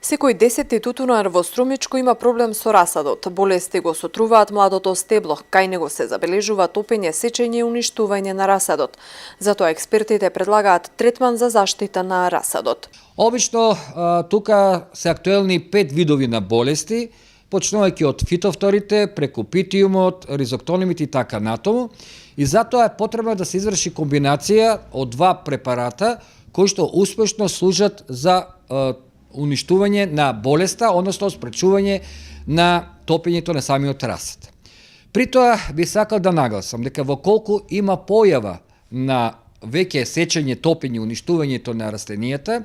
Секој 10-ти тутунар во Струмичко има проблем со расадот. Болести го сотруваат младото стебло, кај него се забележува топење, сечење и уништување на расадот. Затоа експертите предлагаат третман за заштита на расадот. Обично тука се актуелни 5 видови на болести, почнувајќи од фитофторите, преку питиумот, ризоктонимите и така натаму. И затоа е потребно да се изврши комбинација од два препарата кои што успешно служат за уништување на болеста, односно спречување на топењето на самиот расад. При тоа би сакал да нагласам дека во колку има појава на веќе сечење, топење, уништувањето на растенијата,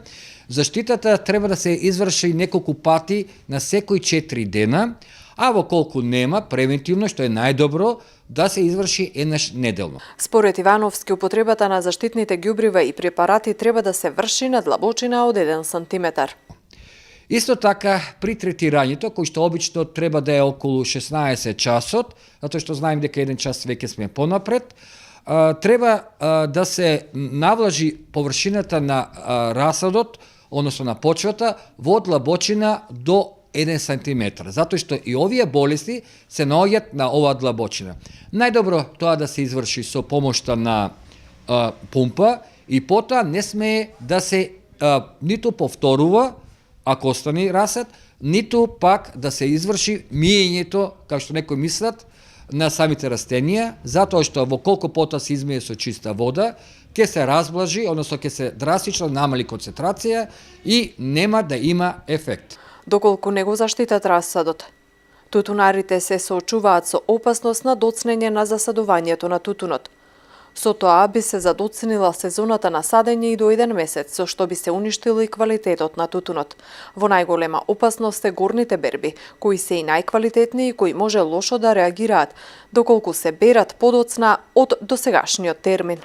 заштитата треба да се изврши неколку пати на секој 4 дена, а во колку нема, превентивно, што е најдобро, да се изврши еднаш неделно. Според Ивановски, употребата на заштитните ѓубрива и препарати треба да се врши на длабочина од 1 сантиметар. Исто така, при третирањето, кој што обично треба да е околу 16 часот, затоа што знаем дека 1 час веќе сме понапред, треба да се навлажи површината на расадот, односно на почвата, во длабочина до 1 сантиметар, затоа што и овие болести се наоѓаат на оваа длабочина. Најдобро тоа да се изврши со помошта на пумпа и потоа не смее да се ниту повторува, ако остане расад, ниту пак да се изврши миењето, како што некои мислат, на самите растенија, затоа што во колку потоа се измие со чиста вода, ќе се разблажи, односно ќе се драстично намали концентрација и нема да има ефект. Доколку не го заштитат расадот, тутунарите се соочуваат со опасност на доцнење на засадувањето на тутунот. Со тоа би се задоцнила сезоната на садење и до 1 месец, со што би се уништил и квалитетот на тутунот. Во најголема опасност е горните берби, кои се и најквалитетни и кои може лошо да реагираат, доколку се берат подоцна од досегашниот термин.